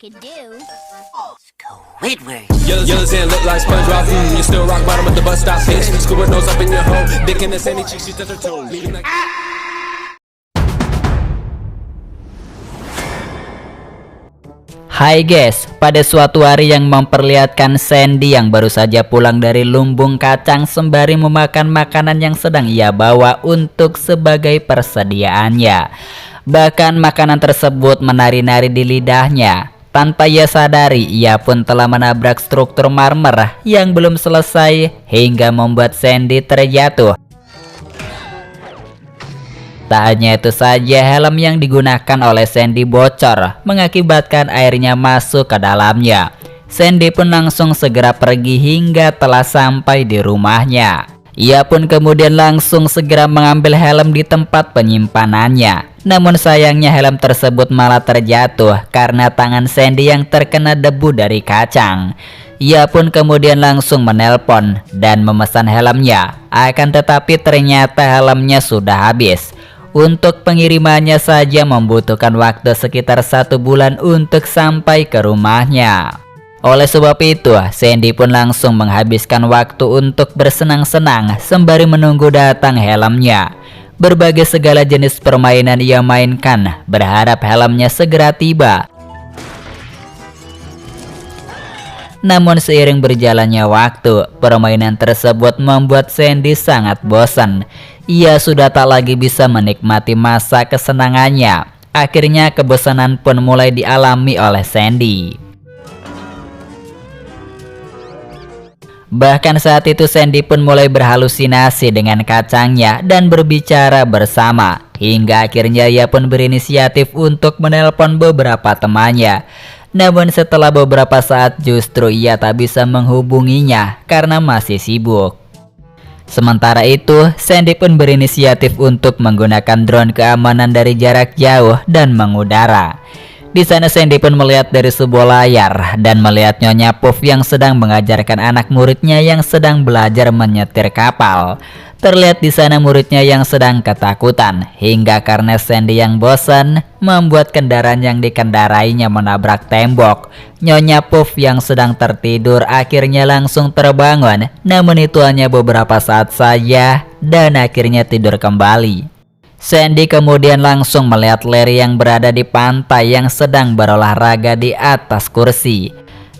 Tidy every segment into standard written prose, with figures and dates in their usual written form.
could do. Squidward. Yellow sand look like SpongeBob. You still rock bottom at the bus stop, bitch. Squidward nose up in your hole. Dick in the sandy cheeks, she touch her toes. Leave him like. Hai guys, pada suatu hari yang memperlihatkan Sandy yang baru saja pulang dari lumbung kacang sembari memakan makanan yang sedang ia bawa untuk sebagai persediaannya. Bahkan makanan tersebut menari-nari di lidahnya. Tanpa ia sadari, ia pun telah menabrak struktur marmer yang belum selesai hingga membuat Sandy terjatuh. Tak hanya itu saja, helm yang digunakan oleh Sandy bocor, mengakibatkan airnya masuk ke dalamnya. Sandy pun langsung segera pergi hingga telah sampai di rumahnya. Ia pun kemudian langsung segera mengambil helm di tempat penyimpanannya. Namun sayangnya helm tersebut malah terjatuh karena tangan Sandy yang terkena debu dari kacang. Ia pun kemudian langsung menelpon dan memesan helmnya. Akan tetapi ternyata helmnya sudah habis. Untuk pengirimannya saja membutuhkan waktu sekitar 1 bulan untuk sampai ke rumahnya. Oleh sebab itu, Sandy pun langsung menghabiskan waktu untuk bersenang-senang sembari menunggu datang helmnya. Berbagai segala jenis permainan ia mainkan, berharap helmnya segera tiba. Namun seiring berjalannya waktu, permainan tersebut membuat Sandy sangat bosan. Ia sudah tak lagi bisa menikmati masa kesenangannya. Akhirnya kebosanan pun mulai dialami oleh Sandy. Bahkan saat itu Sandy pun mulai berhalusinasi dengan kacangnya dan berbicara bersama. Hingga akhirnya ia pun berinisiatif untuk menelpon beberapa temannya. Namun setelah beberapa saat justru ia tak bisa menghubunginya karena masih sibuk. Sementara itu, Sandy pun berinisiatif untuk menggunakan drone keamanan dari jarak jauh dan mengudara. Di sana Sandy pun melihat dari sebuah layar dan melihat Nyonya Puff yang sedang mengajarkan anak muridnya yang sedang belajar menyetir kapal. Terlihat di sana muridnya yang sedang ketakutan, hingga karena Sandy yang bosan, membuat kendaraan yang dikendarainya menabrak tembok. Nyonya Puff yang sedang tertidur akhirnya langsung terbangun, namun itu hanya beberapa saat saja dan akhirnya tidur kembali. Sandy kemudian langsung melihat Larry yang berada di pantai yang sedang berolahraga di atas kursi.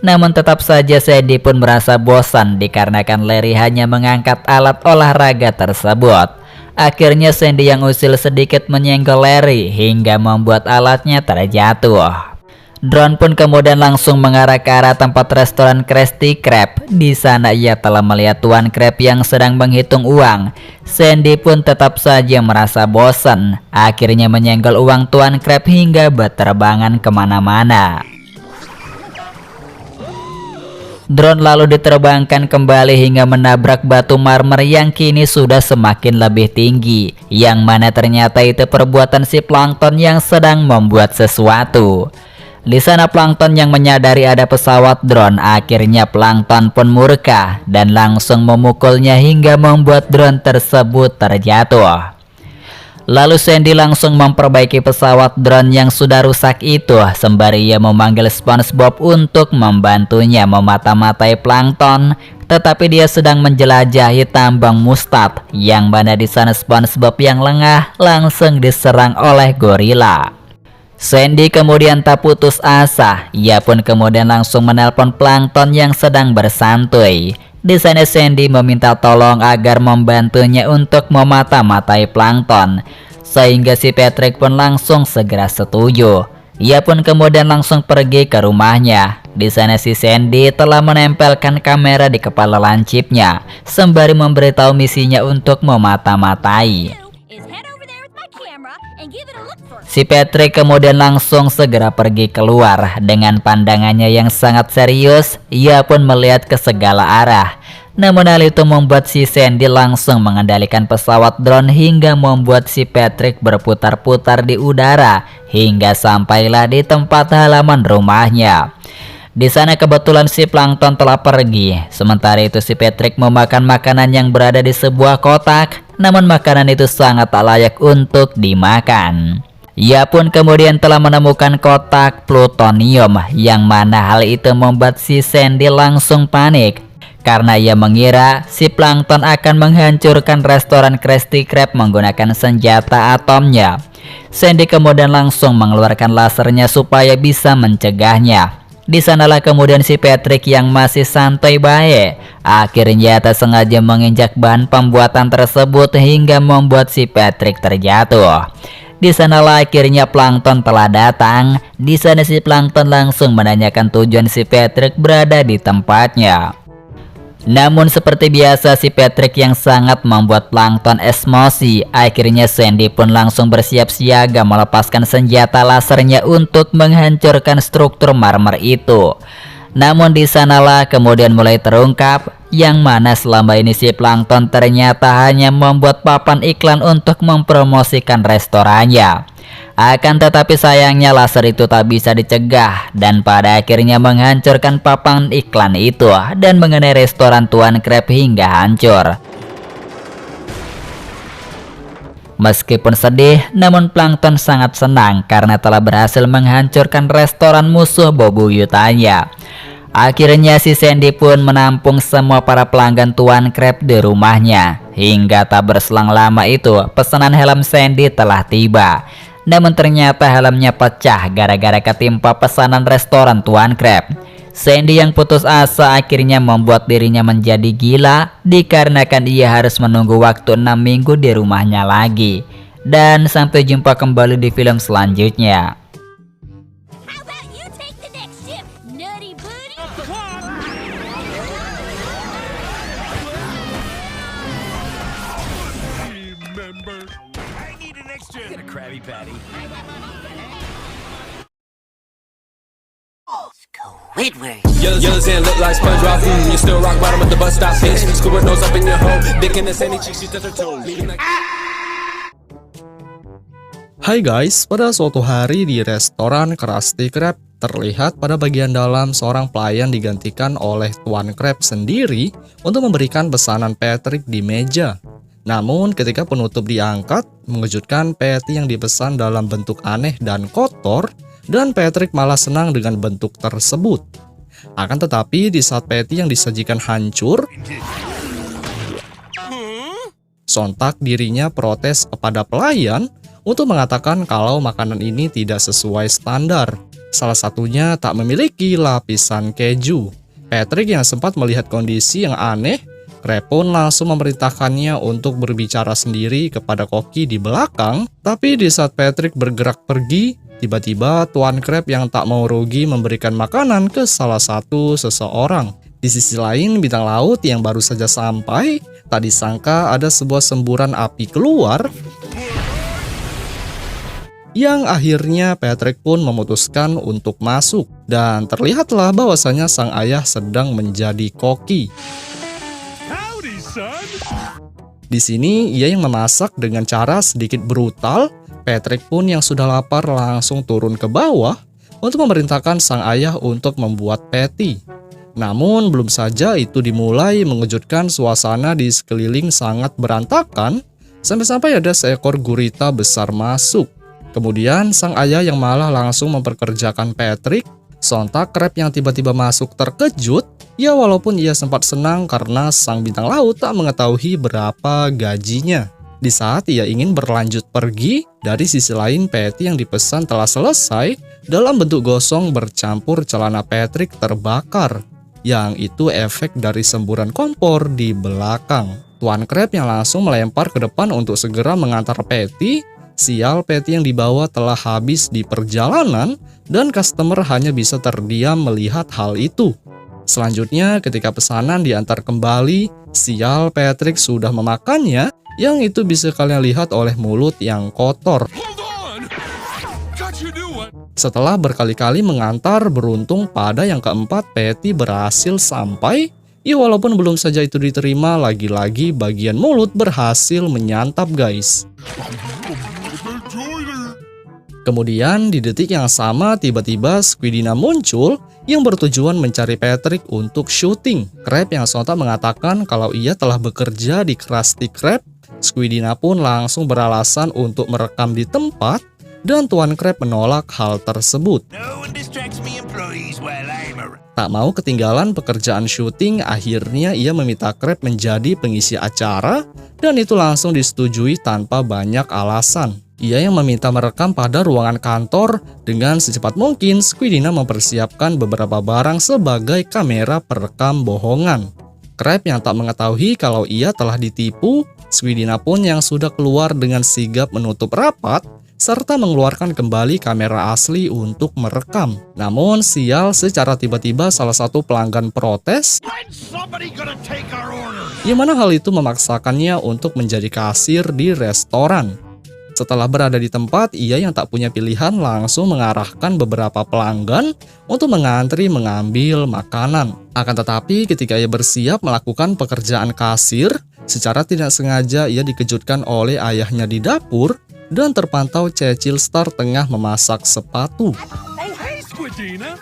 Namun tetap saja Sandy pun merasa bosan dikarenakan Larry hanya mengangkat alat olahraga tersebut. Akhirnya Sandy yang usil sedikit menyenggol Larry hingga membuat alatnya terjatuh. Drone pun kemudian langsung mengarah ke arah tempat restoran Krusty Krab. Di sana ia telah melihat Tuan Krab yang sedang menghitung uang. Sandy pun tetap saja merasa bosan. Akhirnya menyenggol uang Tuan Krab hingga berterbangan kemana-mana. Drone lalu diterbangkan kembali hingga menabrak batu marmer yang kini sudah semakin lebih tinggi. Yang mana ternyata itu perbuatan si plankton yang sedang membuat sesuatu. Di sana plankton yang menyadari ada pesawat drone, akhirnya plankton pun murka dan langsung memukulnya hingga membuat drone tersebut terjatuh. Lalu Sandy langsung memperbaiki pesawat drone yang sudah rusak itu sembari ia memanggil SpongeBob untuk membantunya memata-matai plankton. Tetapi dia sedang menjelajahi tambang mustad yang mana di sana SpongeBob yang lengah langsung diserang oleh gorila. Sandy kemudian tak putus asa, ia pun kemudian langsung menelpon plankton yang sedang bersantuy. Di sana Sandy meminta tolong agar membantunya untuk memata-matai plankton, sehingga si Patrick pun langsung segera setuju. Ia pun kemudian langsung pergi ke rumahnya. Di sana si Sandy telah menempelkan kamera di kepala lancipnya, sembari memberitahu misinya untuk memata-matai. Si Patrick kemudian langsung segera pergi keluar. Dengan pandangannya yang sangat serius, ia pun melihat ke segala arah. Namun hal itu membuat si Sandy langsung mengendalikan pesawat drone hingga membuat si Patrick berputar-putar di udara hingga sampailah di tempat halaman rumahnya. Di sana kebetulan si plankton telah pergi. Sementara itu si Patrick memakan makanan yang berada di sebuah kotak. Namun makanan itu sangat tak layak untuk dimakan. Ia pun kemudian telah menemukan kotak plutonium, yang mana hal itu membuat si Sandy langsung panik karena ia mengira si Plankton akan menghancurkan restoran Krusty Krab menggunakan senjata atomnya. Sandy kemudian langsung mengeluarkan lasernya supaya bisa mencegahnya. Di sanalah kemudian si Patrick yang masih santai baik akhirnya tak sengaja menginjak bahan pembuatan tersebut hingga membuat si Patrick terjatuh. Di sanalah akhirnya Plankton telah datang. Di sana si Plankton langsung menanyakan tujuan si Patrick berada di tempatnya. Namun seperti biasa si Patrick yang sangat membuat Plankton emosi. Akhirnya Sandy pun langsung bersiap siaga melepaskan senjata lasernya untuk menghancurkan struktur marmer itu. Namun di sanalah kemudian mulai terungkap yang mana selama ini si Plankton ternyata hanya membuat papan iklan untuk mempromosikan restorannya. Akan tetapi sayangnya laser itu tak bisa dicegah dan pada akhirnya menghancurkan papan iklan itu dan mengenai restoran Tuan Krab hingga hancur. Meskipun sedih, namun Plankton sangat senang karena telah berhasil menghancurkan restoran musuh bebuyutannya. Akhirnya si Sandy pun menampung semua para pelanggan Tuan Krab di rumahnya. Hingga tak berselang lama itu, pesanan helm Sandy telah tiba. Namun ternyata helmnya pecah gara-gara ketimpa pesanan restoran Tuan Krab. Sandy yang putus asa akhirnya membuat dirinya menjadi gila dikarenakan ia harus menunggu waktu 6 minggu di rumahnya lagi. Dan sampai jumpa kembali di film selanjutnya. How about you take the next ship, nutty buddy? Remember, I need an extra. Get a Krabby Patty. Squidward. Yellows and look like SpongeBob. You still rock bottom at the bus stop, bitch. Scuba nose up in your hole. Dick in the sandy cheeks, she touch her toes. Hai guys, pada suatu hari di restoran Krusty Krab, terlihat pada bagian dalam seorang pelayan digantikan oleh Tuan Krab sendiri untuk memberikan pesanan Patrick di meja. Namun ketika penutup diangkat, mengejutkan Patty yang dipesan dalam bentuk aneh dan kotor, dan Patrick malah senang dengan bentuk tersebut. Akan tetapi di saat Patty yang disajikan hancur, sontak dirinya protes kepada pelayan untuk mengatakan kalau makanan ini tidak sesuai standar. Salah satunya tak memiliki lapisan keju. Patrick yang sempat melihat kondisi yang aneh, Krab pun langsung memerintahkannya untuk berbicara sendiri kepada koki di belakang. Tapi di saat Patrick bergerak pergi, tiba-tiba Tuan Krab yang tak mau rugi memberikan makanan ke salah satu seseorang. Di sisi lain, bintang laut yang baru saja sampai, tak disangka ada sebuah semburan api keluar, yang akhirnya Patrick pun memutuskan untuk masuk. Dan terlihatlah bahwasanya sang ayah sedang menjadi koki. Howdy, son. Di sini ia yang memasak dengan cara sedikit brutal. Patrick pun yang sudah lapar langsung turun ke bawah untuk memerintahkan sang ayah untuk membuat patty. Namun belum saja itu dimulai, mengejutkan suasana di sekeliling sangat berantakan sampai-sampai ada seekor gurita besar masuk. Kemudian sang ayah yang malah langsung memperkerjakan Patrick. Sontak Krab yang tiba-tiba masuk terkejut. Ya walaupun ia sempat senang karena sang bintang laut tak mengetahui berapa gajinya. Di saat ia ingin berlanjut pergi, dari sisi lain Patty yang dipesan telah selesai dalam bentuk gosong bercampur celana Patrick terbakar. Yang itu efek dari semburan kompor di belakang. Tuan Krab yang langsung melempar ke depan untuk segera mengantar Patty. Sial, Patty yang dibawa telah habis di perjalanan dan customer hanya bisa terdiam melihat hal itu. Selanjutnya ketika pesanan diantar kembali, sial Patrick sudah memakannya, yang itu bisa kalian lihat oleh mulut yang kotor. Hold on. Got you new one. Setelah berkali-kali mengantar, beruntung pada yang keempat Patty berhasil sampai. Ya walaupun belum saja itu diterima, lagi-lagi bagian mulut berhasil menyantap guys. Kemudian di detik yang sama tiba-tiba Squidina muncul yang bertujuan mencari Patrick untuk syuting. Krab yang sontak mengatakan kalau ia telah bekerja di Krusty Krab. Squidina pun langsung beralasan untuk merekam di tempat dan Tuan Crab menolak hal tersebut. No one distracts me employees while I'm around. Tak mau ketinggalan pekerjaan syuting, akhirnya ia meminta Crab menjadi pengisi acara dan itu langsung disetujui tanpa banyak alasan. Ia yang meminta merekam pada ruangan kantor. Dengan secepat mungkin, Squidina mempersiapkan beberapa barang sebagai kamera perekam bohongan. Crab yang tak mengetahui kalau ia telah ditipu, Squidina pun yang sudah keluar dengan sigap menutup rapat, serta mengeluarkan kembali kamera asli untuk merekam. Namun sial, secara tiba-tiba salah satu pelanggan protes, When's somebody gonna take our orders? yang mana hal itu memaksakannya untuk menjadi kasir di restoran. Setelah berada di tempat, ia yang tak punya pilihan langsung mengarahkan beberapa pelanggan untuk mengantri mengambil makanan. Akan tetapi ketika ia bersiap melakukan pekerjaan kasir, secara tidak sengaja ia dikejutkan oleh ayahnya di dapur dan terpantau Cecil Star tengah memasak sepatu. Hey, Squidina.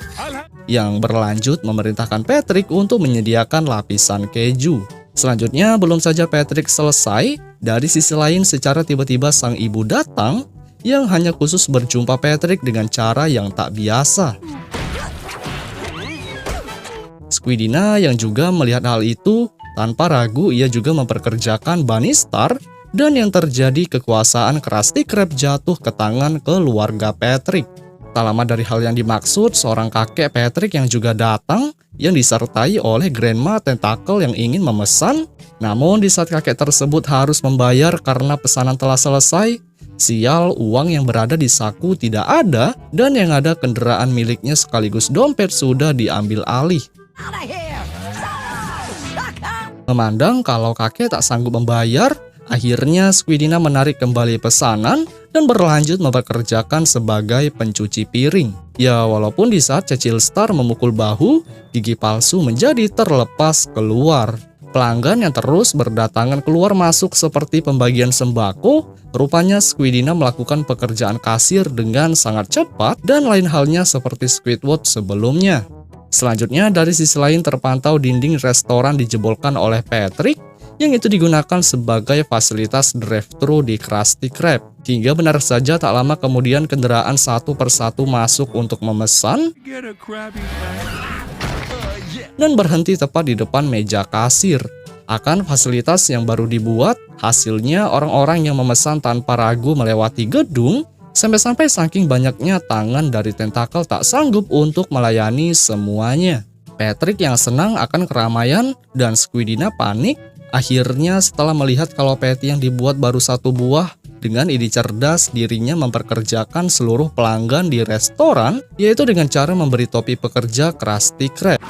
Yang berlanjut memerintahkan Patrick untuk menyediakan lapisan keju. Selanjutnya, belum saja Patrick selesai, dari sisi lain secara tiba-tiba sang ibu datang yang hanya khusus berjumpa Patrick dengan cara yang tak biasa. Squidina yang juga melihat hal itu, tanpa ragu ia juga memperkerjakan Bunny Star dan yang terjadi kekuasaan Krusty Krab jatuh ke tangan keluarga Patrick. Tak lama dari hal yang dimaksud, seorang kakek Patrick yang juga datang yang disertai oleh Grandma Tentacle yang ingin memesan. Namun di saat kakek tersebut harus membayar karena pesanan telah selesai, sial, uang yang berada di saku tidak ada dan yang ada kendaraan miliknya sekaligus dompet sudah diambil alih. Memandang kalau kakek tak sanggup membayar, akhirnya Squidina menarik kembali pesanan dan berlanjut mempekerjakan sebagai pencuci piring. Ya, walaupun di saat Cecil Star memukul bahu, gigi palsu menjadi terlepas keluar. Pelanggan yang terus berdatangan keluar masuk seperti pembagian sembako, rupanya Squidina melakukan pekerjaan kasir dengan sangat cepat dan lain halnya seperti Squidward sebelumnya. Selanjutnya, dari sisi lain terpantau dinding restoran dijebolkan oleh Patrick, yang itu digunakan sebagai fasilitas drive-thru di Krusty Krab. Hingga benar saja tak lama kemudian kendaraan satu persatu masuk untuk memesan Get a Krabby dan berhenti tepat di depan meja kasir. Akan fasilitas yang baru dibuat, hasilnya orang-orang yang memesan tanpa ragu melewati gedung, sampai-sampai saking banyaknya tangan dari tentakel tak sanggup untuk melayani semuanya. Patrick yang senang akan keramaian dan Squidina panik. Akhirnya setelah melihat kalau patty yang dibuat baru satu buah, dengan ide cerdas dirinya memperkerjakan seluruh pelanggan di restoran, yaitu dengan cara memberi topi pekerja Krusty Krab.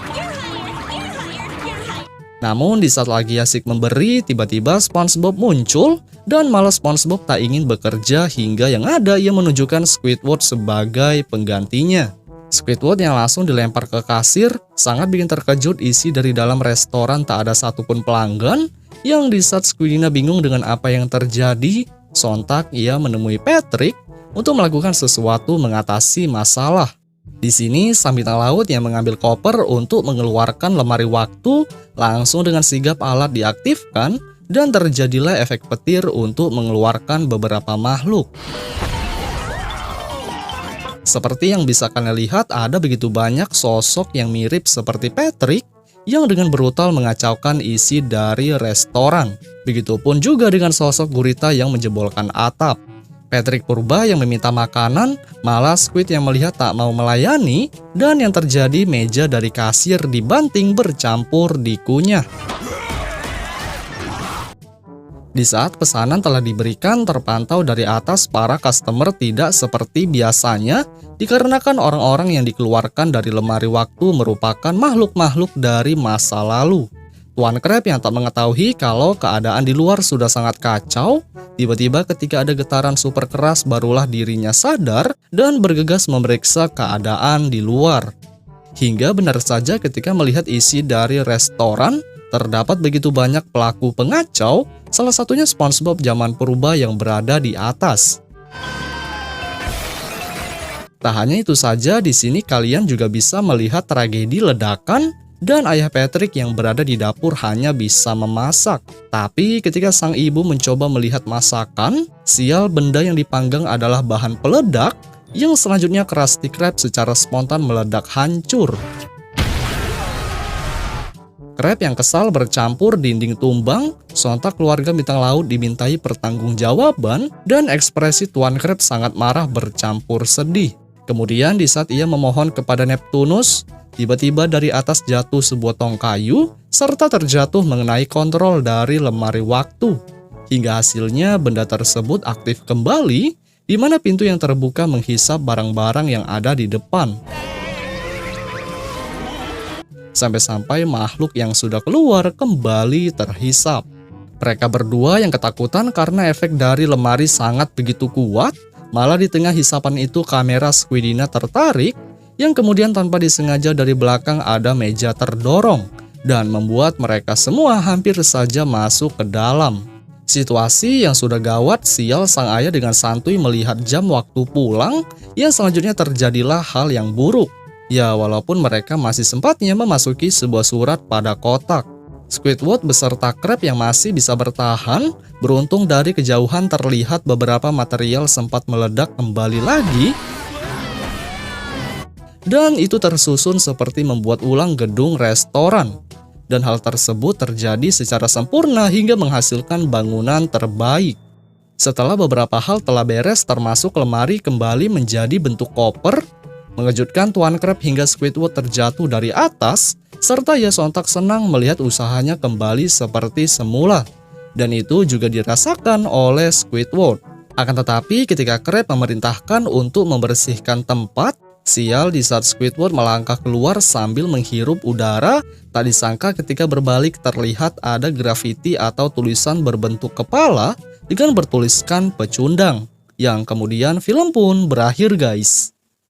Namun di saat lagi asik memberi, tiba-tiba SpongeBob muncul dan malah SpongeBob tak ingin bekerja hingga yang ada ia menunjukkan Squidward sebagai penggantinya. Squidward yang langsung dilempar ke kasir sangat bikin terkejut isi dari dalam restoran tak ada satupun pelanggan. Yang di saat Squidina bingung dengan apa yang terjadi, sontak ia menemui Patrick untuk melakukan sesuatu mengatasi masalah. Di sini sang bintang laut yang mengambil koper untuk mengeluarkan lemari waktu langsung dengan sigap alat diaktifkan dan terjadilah efek petir untuk mengeluarkan beberapa makhluk. Seperti yang bisa kalian lihat, ada begitu banyak sosok yang mirip seperti Patrick yang dengan brutal mengacaukan isi dari restoran. Begitupun juga dengan sosok gurita yang menjebolkan atap. Patrick purba yang meminta makanan, malah Squid yang melihat tak mau melayani, dan yang terjadi meja dari kasir dibanting bercampur dikunyah. Di saat pesanan telah diberikan, terpantau dari atas para customer tidak seperti biasanya dikarenakan orang-orang yang dikeluarkan dari lemari waktu merupakan makhluk-makhluk dari masa lalu. Tuan Crab yang tak mengetahui kalau keadaan di luar sudah sangat kacau, tiba-tiba ketika ada getaran super keras barulah dirinya sadar dan bergegas memeriksa keadaan di luar. Hingga benar saja ketika melihat isi dari restoran, terdapat begitu banyak pelaku pengacau, salah satunya SpongeBob zaman purba yang berada di atas. Tak hanya itu saja, di sini kalian juga bisa melihat tragedi ledakan Dan ayah Patrick yang berada di dapur hanya bisa memasak. Tapi ketika sang ibu mencoba melihat masakan, sial benda yang dipanggang adalah bahan peledak yang selanjutnya Krusty Krab secara spontan meledak hancur. Krab yang kesal bercampur dinding tumbang, sontak keluarga bintang laut dimintai pertanggungjawaban, dan ekspresi Tuan Krab sangat marah bercampur sedih. Kemudian di saat ia memohon kepada Neptunus, tiba-tiba dari atas jatuh sebuah tong kayu, serta terjatuh mengenai kontrol dari lemari waktu. Hingga hasilnya benda tersebut aktif kembali, di mana pintu yang terbuka menghisap barang-barang yang ada di depan. Sampai-sampai makhluk yang sudah keluar kembali terhisap. Mereka berdua yang ketakutan karena efek dari lemari sangat begitu kuat, malah di tengah hisapan itu kamera Squidina tertarik, yang kemudian tanpa disengaja dari belakang ada meja terdorong, dan membuat mereka semua hampir saja masuk ke dalam. Situasi yang sudah gawat, sial sang ayah dengan santuy melihat jam waktu pulang, yang selanjutnya terjadilah hal yang buruk. Ya, walaupun mereka masih sempatnya memasuki sebuah surat pada kotak. Squidward beserta Krab yang masih bisa bertahan, beruntung dari kejauhan terlihat beberapa material sempat meledak kembali lagi, dan itu tersusun seperti membuat ulang gedung restoran. Dan hal tersebut terjadi secara sempurna hingga menghasilkan bangunan terbaik. Setelah beberapa hal telah beres termasuk lemari kembali menjadi bentuk koper, mengejutkan Tuan Krab hingga Squidward terjatuh dari atas, serta ia sontak senang melihat usahanya kembali seperti semula. Dan itu juga dirasakan oleh Squidward. Akan tetapi ketika Krab memerintahkan untuk membersihkan tempat, sial di saat Squidward melangkah keluar sambil menghirup udara, tak disangka ketika berbalik terlihat ada grafiti atau tulisan berbentuk kepala dengan bertuliskan pecundang. Yang kemudian film pun berakhir guys.